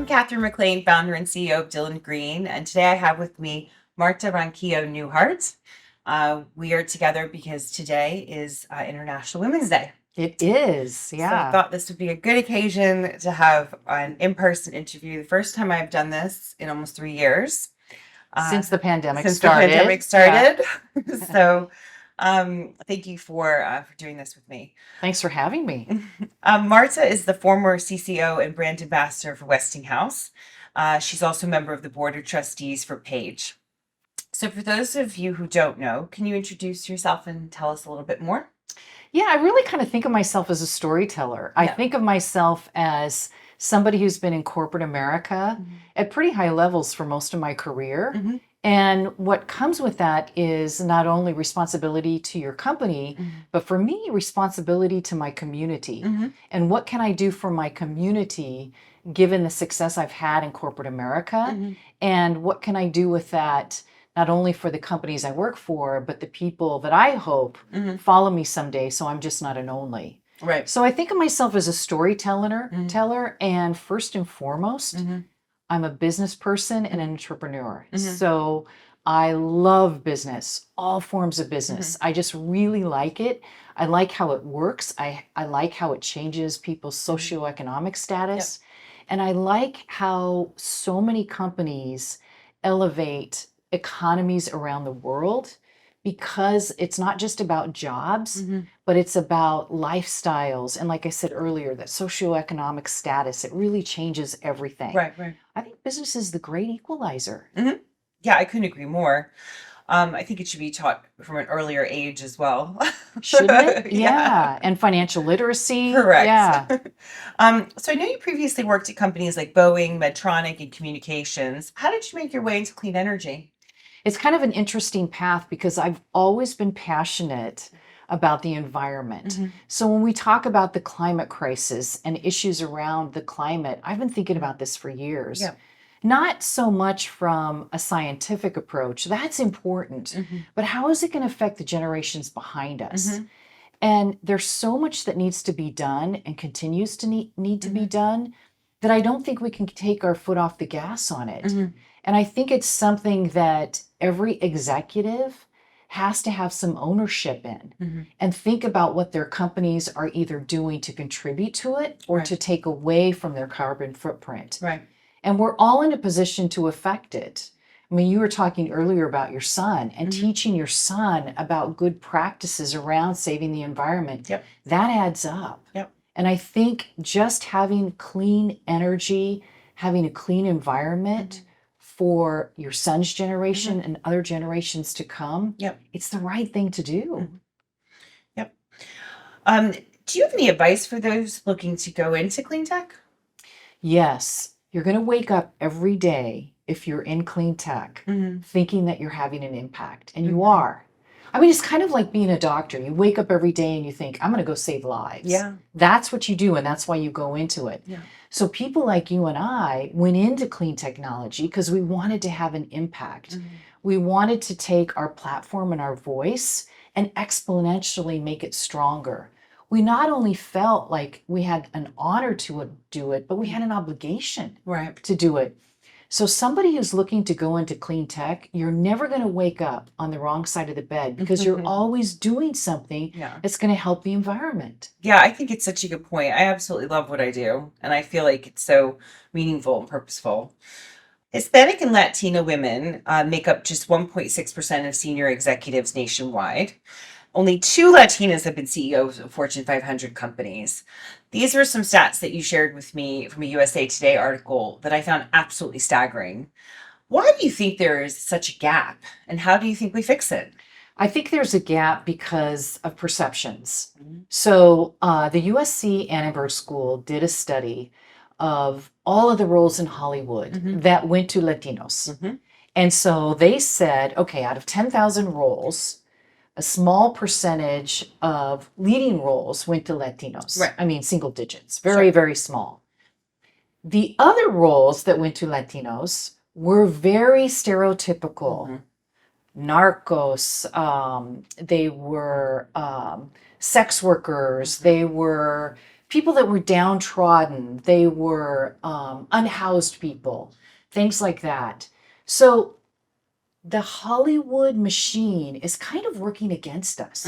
I'm Catherine McLean, founder and CEO of Dylan Green, and today I have with me Marta Ronquillo Newhart. We are together because today is International Women's Day. It is, So I yeah. thought this would be a good occasion to have an in-person interview. The first time I've done this in almost 3 years. Since the pandemic Since the started. pandemic started. So thank you for doing this with me. Thanks for having me. Marta is the former CCO and brand ambassador for Westinghouse. She's also a member of the board of trustees for Page. So for those of you who don't know, can you introduce yourself and tell us a little bit more? Yeah, I really kind of think of myself as a storyteller. I Yeah. think of myself as somebody who's been in corporate America at pretty high levels for most of my career. Mhm. And what comes with that is not only responsibility to your company, but for me, responsibility to my community. Mhm. And what can I do for my community given the success I've had in corporate America? Mhm. And what can I do with that, not only for the companies I work for, but the people that I hope Mhm. follow me someday, so I'm just not an only. Right. So I think of myself as a storyteller, and first and foremost, Mhm. I'm a business person and an entrepreneur. So I love business, all forms of business. I just really like it. I like how it works. I like how it changes people's socioeconomic status. And I like how so many companies elevate economies around the world because it's not just about jobs, but it's about lifestyles. And like I said earlier, that socioeconomic status, it really changes everything. Right, right. I think business is the great equalizer. Yeah, I couldn't agree more. I think it should be taught from an earlier age as well. Shouldn't it? Yeah. Yeah. And financial literacy. Correct. Yeah. So I know you previously worked at companies like Boeing, Medtronic, and Communications. How did you make your way into clean energy? It's kind of an interesting path because I've always been passionate about the environment. So when we talk about the climate crisis and issues around the climate, I've been thinking about this for years. Yeah. Not so much from a scientific approach, that's important, but how is it going to affect the generations behind us? And there's so much that needs to be done and continues to need to be done that I don't think we can take our foot off the gas on it. And I think it's something that every executive has to have some ownership in and think about what their companies are either doing to contribute to it or to take away from their carbon footprint. Right. And we're all in a position to affect it. I mean, you were talking earlier about your son and teaching your son about good practices around saving the environment. Yep. That adds up. Yep. And I think just having clean energy, having a clean environment for your son's generation and other generations to come, it's the right thing to do. Yep. Do you have any advice for those looking to go into clean tech? Yes, you're going to wake up every day if you're in clean tech thinking that you're having an impact, and you are. I mean, it's kind of like being a doctor. You wake up every day and you think, I'm going to go save lives. Yeah. That's what you do, and that's why you go into it. Yeah. So people like you and I went into clean technology because we wanted to have an impact. We wanted to take our platform and our voice and exponentially make it stronger. We not only felt like we had an honor to do it, but we had an obligation to do it. So somebody who's looking to go into clean tech, you're never going to wake up on the wrong side of the bed because you're always doing something that's going to help the environment. Yeah, I think it's such a good point. I absolutely love what I do, and I feel like it's so meaningful and purposeful. Hispanic and Latino women make up just 1.6% of senior executives nationwide. Only 2 Latinas have been CEOs of Fortune 500 companies. These were some stats that you shared with me from a USA Today article that I found absolutely staggering. Why do you think there is such a gap, and how do you think we fix it? I think there's a gap because of perceptions. So the USC Annenberg School did a study of all of the roles in Hollywood that went to Latinos. And so they said, okay, out of 10,000 roles, a small percentage of leading roles went to Latinos. Right. I mean, single digits, very small. The other roles that went to Latinos were very stereotypical. Narcos, they were sex workers, they were people that were downtrodden, they were unhoused people, things like that. So the Hollywood machine is kind of working against us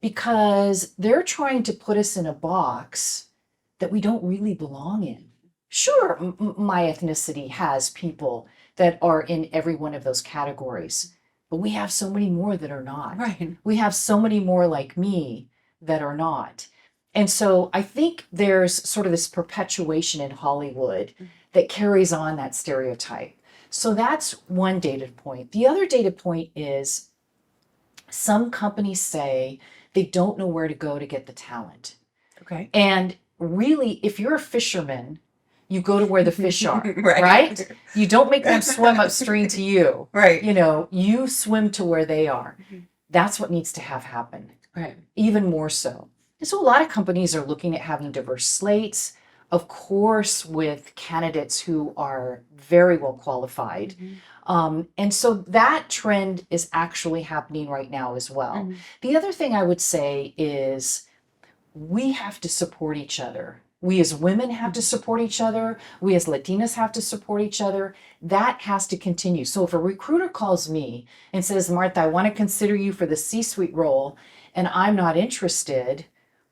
because they're trying to put us in a box that we don't really belong in. Sure, my ethnicity has people that are in every one of those categories, but we have so many more that are not. Right. We have so many more like me that are not. And so I think there's sort of this perpetuation in Hollywood that carries on that stereotype. So that's one data point. The other data point is some companies say they don't know where to go to get the talent. Okay. And really, if you're a fisherman, you go to where the fish are, Right. right? You don't make them swim upstream to you. Right. You know, you swim to where they are. That's what needs to have happen. Right. Even more so. And so a lot of companies are looking at having diverse slates, of course, with candidates who are very well qualified. And so that trend is actually happening right now as well. The other thing I would say is we have to support each other. We as women have to support each other. We as Latinas have to support each other. That has to continue. So if a recruiter calls me and says, Martha, I want to consider you for the C-suite role, and I'm not interested,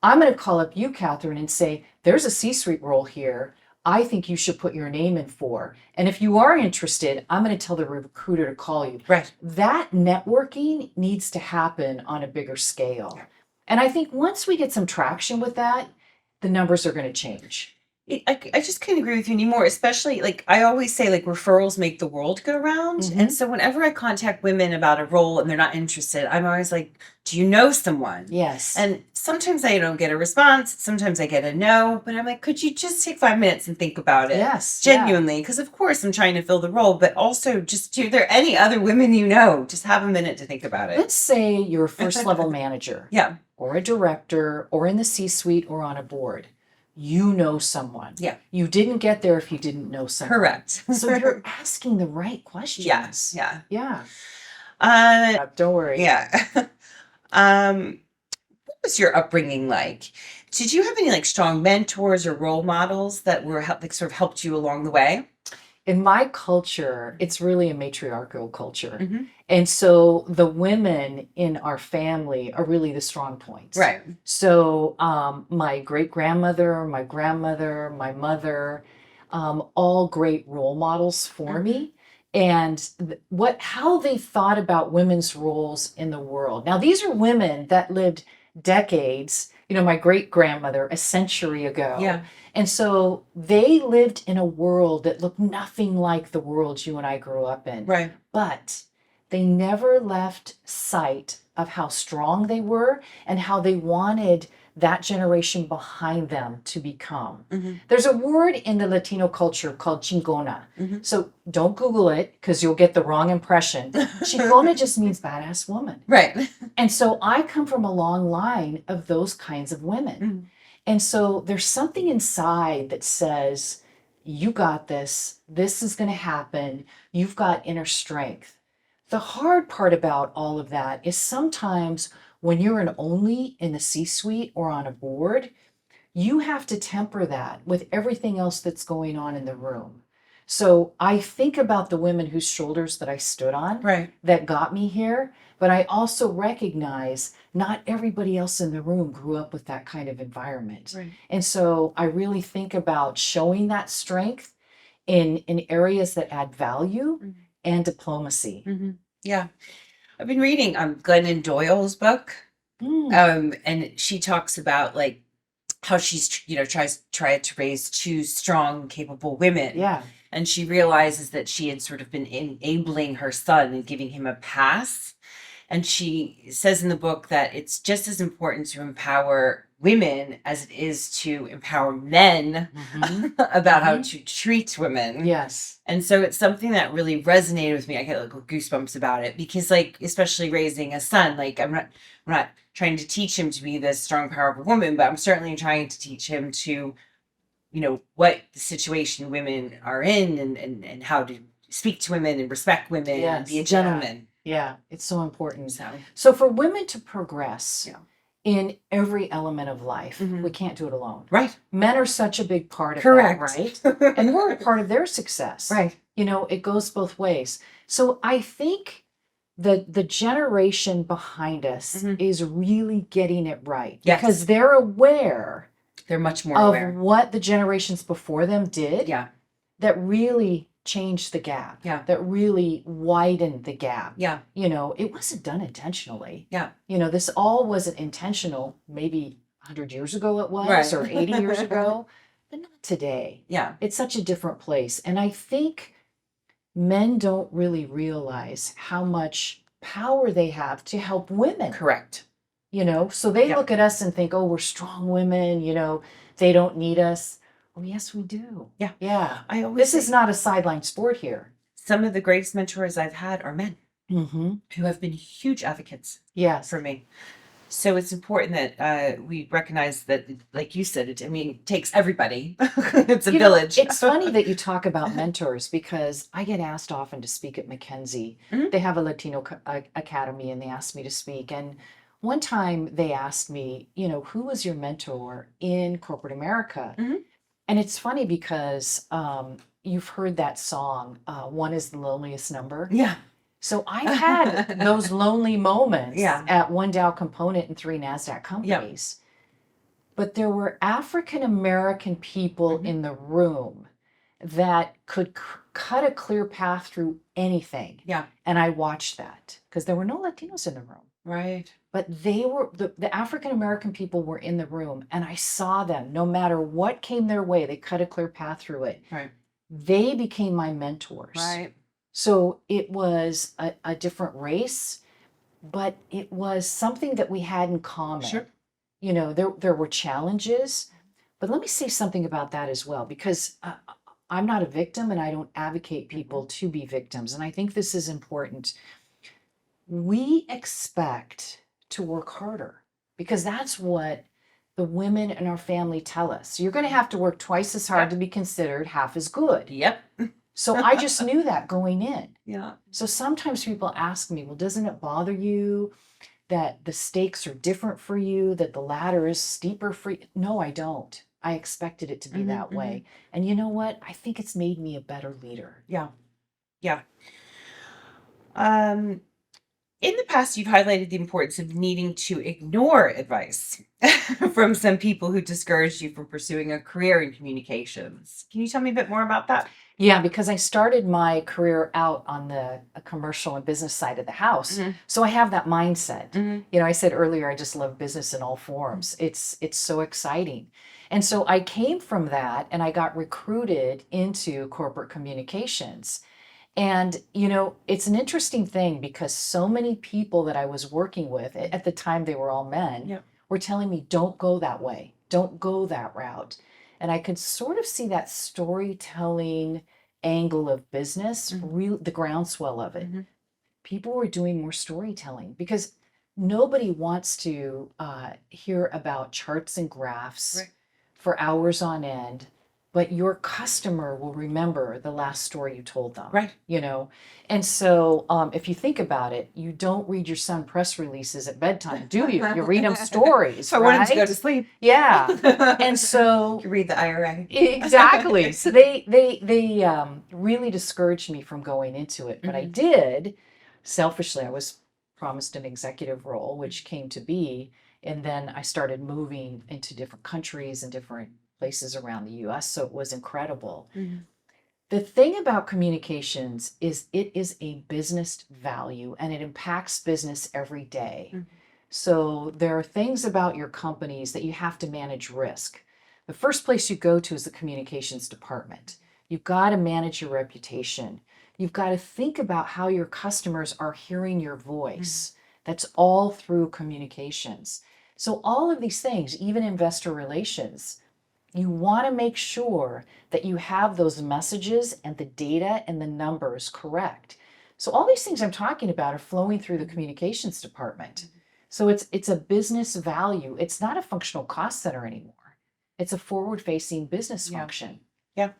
I'm going to call up you, Catherine, and say, there's a C-suite role here. I think you should put your name in for. And if you are interested, I'm going to tell the recruiter to call you. Right. That networking needs to happen on a bigger scale. And I think once we get some traction with that, the numbers are going to change. I just couldn't agree with you anymore, especially like I always say, like referrals make the world go round. And so whenever I contact women about a role and they're not interested, I'm always like, do you know someone? Yes. And sometimes I don't get a response. Sometimes I get a no, but I'm like, could you just take 5 minutes and think about it? Yes. Genuinely. Because of course I'm trying to fill the role, but also just are there any other women you know? Just have a minute to think about it. Let's say you're a first level manager. Yeah. Or a director, or in the C-suite, or on a board. You know someone. Yeah. You didn't get there if you didn't know someone. Correct. So you're asking the right questions. Yes. Yeah. Yeah. Don't worry. Yeah. What was your upbringing like? Did you have any like strong mentors or role models that were like sort of helped you along the way? In my culture, it's really a matriarchal culture. And so the women in our family are really the strong points. Right. So my great-grandmother, my grandmother, my mother, all great role models for me. And how they thought about women's roles in the world. Now, these are women that lived decades, you know, my great-grandmother a century ago. Yeah. And so they lived in a world that looked nothing like the world you and I grew up in. Right. But they never left sight of how strong they were and how they wanted that generation behind them to become. There's a word in the Latino culture called chingona. So don't Google it because you'll get the wrong impression. Chingona just means badass woman. Right. And so I come from a long line of those kinds of women. And so there's something inside that says, you got this. This is going to happen. You've got inner strength. The hard part about all of that is sometimes when you're an only in the C-suite or on a board, you have to temper that with everything else that's going on in the room. So I think about the women whose shoulders that I stood on that got me here, but I also recognize not everybody else in the room grew up with that kind of environment. And so I really think about showing that strength in areas that add value and diplomacy. Yeah. I've been reading Glennon Doyle's book. And she talks about like how she's, you know, tried to raise two strong, capable women. Yeah. And she realizes that she had sort of been enabling her son and giving him a pass. And she says in the book that it's just as important to empower women as it is to empower men about how to treat women. Yes. And so it's something that really resonated with me. I get like goosebumps about it because, like, especially raising a son, like I'm not trying to teach him to be this strong, powerful woman, but I'm certainly trying to teach him to, you know, what the situation women are in and how to speak to women and respect women and be a gentleman. Yeah, it's so important. So So for women to progress in every element of life. Mhm. We can't do it alone. Right. Men are such a big part of Correct. that, right? And we're a part of their success. Right. You know, it goes both ways. So I think the generation behind us Mhm. is really getting it right Yes. because they're aware They're much more of aware. what the generations before them did Yeah. that really changed the gap. Yeah. That really widened the gap. Yeah. You know, it wasn't done intentionally. Yeah. You know, this all wasn't intentional. Maybe 100 years ago it was, Right. or 80 years ago, but not today. Yeah. It's such a different place. And I think men don't really realize how much power they have to help women. Correct. You know, so they Yep. look at us and think, oh, we're strong women, you know, they don't need us. Oh, yes, we do. Yeah. Yeah. I always This is say not a sideline sport here. some of the greatest mentors I've had are men Mm-hmm. who have been huge advocates Yes. for me. So it's important that we recognize that, like you said, it takes everybody. It's a You know, village. it's funny that you talk about mentors because I get asked often to speak at McKinsey. Mhm. They have a Latino academy and they asked me to speak. And one time they asked me, you know, who was your mentor in corporate America? Mhm. And it's funny because you've heard that song, One is the Loneliest Number. Yeah. So I've had those lonely moments Yeah. at one Dow component and 3 NASDAQ companies. But there were African American people Mhm. in the room that could cut a clear path through anything. Yeah. And I watched that because there were no Latinos in the room. Right. But they were, the African American people were in the room, and I saw them, no matter what came their way, they cut a clear path through it. Right. They became my mentors. Right. So it was a different race, but it was something that we had in common. Sure. You know, there were challenges, but let me say something about that as well, because I'm not a victim and I don't advocate people to be victims. And I think this is important. We expect to work harder because that's what the women in our family tell us. You're going to have to work twice as hard Yep. to be considered half as good. Yep. So I just knew that going in. Yeah. So sometimes people ask me, well, doesn't it bother you that the stakes are different for you, that the ladder is steeper for you? No, I don't. I expected it to be Mhm, that way. And you know what? I think it's made me a better leader. Yeah. Yeah. In the past, you've highlighted the importance of needing to ignore advice from some people who discouraged you from pursuing a career in communications. Can you tell me a bit more about that? Yeah, because I started my career out on the commercial and business side of the house. Mhm. So I have that mindset. Mhm. You know, I said earlier, I just love business in all forms. It's so exciting. And so I came from that and I got recruited into corporate communications. And, you know, it's an interesting thing because so many people that I was working with, at the time they were all men, Yep. were telling me, don't go that way, don't go that route. And I could sort of see that storytelling angle of business, Mhm. the groundswell of it. Mhm. People were doing more storytelling because nobody wants to hear about charts and graphs Right. for hours on end, but your customer will remember the last story you told them. Right. You know, and so if you think about it, you don't read your son press releases at bedtime, do you? You read him stories. So I wanted to go right? to sleep. Yeah. And so You read the IRA. exactly. So they really discouraged me from going into it, but I Mhm. did. Selfishly, I was promised an executive role, which came to be, and then I started moving into different countries and different places around the U.S. So it was incredible. Mhm. The thing about communications is it is a business value and it impacts business every day. Mhm. So there are things about your companies that you have to manage risk. The first place you go to is the communications department. You've got to manage your reputation. You've got to think about how your customers are hearing your voice. That's all through communications. So all of these things, even investor relations, you want to make sure that you have those messages and the data and the numbers correct. So all these things I'm talking about are flowing through the communications department. So it's a business value. It's not a functional cost center anymore. It's a forward-facing business Yeah. function. Yeah.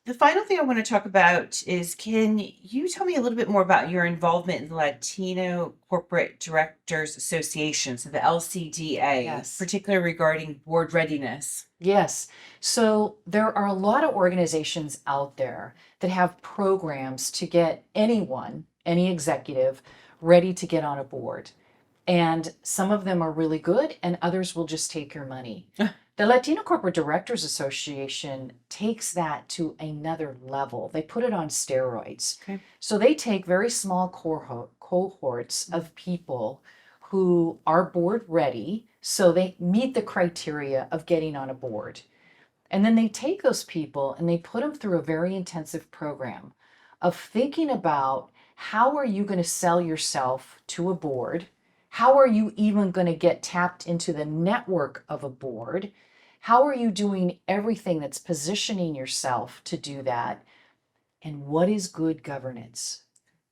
The final thing I want to talk about is, can you tell me a little bit more about your involvement in the Latino Corporate Directors Association, so the LCDA, Yes. particularly regarding board readiness? Yes. So there are a lot of organizations out there that have programs to get anyone, any executive, ready to get on a board. And some of them are really good, and others will just take your money. The Latino Corporate Directors Association takes that to another level. They put it on steroids. Okay. So they take very small cohorts of people who are board ready, so they meet the criteria of getting on a board. And then they take those people and they put them through a very intensive program of thinking about how are you going to sell yourself to a board? How are you even going to get tapped into the network of a board? How are you doing everything that's positioning yourself to do that? And what is good governance?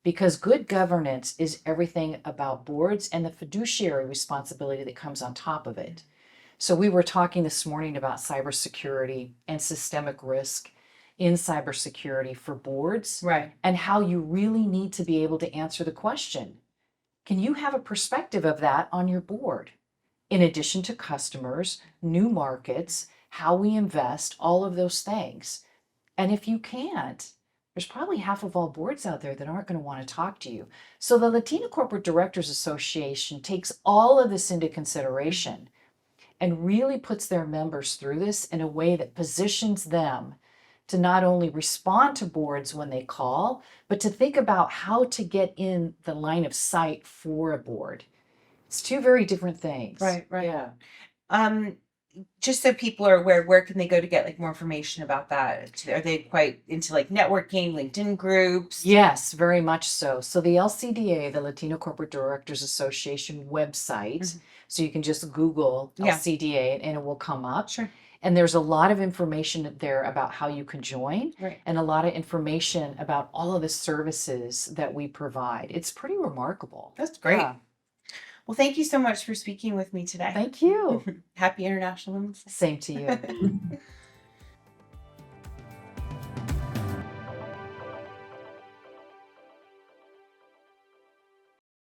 Because good governance is everything about boards and the fiduciary responsibility that comes on top of it. So we were talking this morning about cybersecurity and systemic risk in cybersecurity for boards, Right. and how you really need to be able to answer the question, can you have a perspective of that on your board? In addition to customers, new markets, how we invest, all of those things. And if you can't, there's probably half of all boards out there that aren't going to want to talk to you. So the Latino Corporate Directors Association takes all of this into consideration and really puts their members through this in a way that positions them to not only respond to boards when they call, but to think about how to get in the line of sight for a board. It's two very different things. Right. Yeah. Just so people are aware, where can they go to get like more information about that? Are they quite into like networking, LinkedIn groups? Yes, very much so. So the LCDA, the Latino Corporate Directors Association website, Mhm. so you can just Google Yeah. LCDA and it will come up. Sure. And there's a lot of information there about how you can join, Right. and a lot of information about all of the services that we provide. It's pretty remarkable. That's great. Yeah. Well, thank you so much for speaking with me today. Thank you. Happy International Women's Day. Same to you.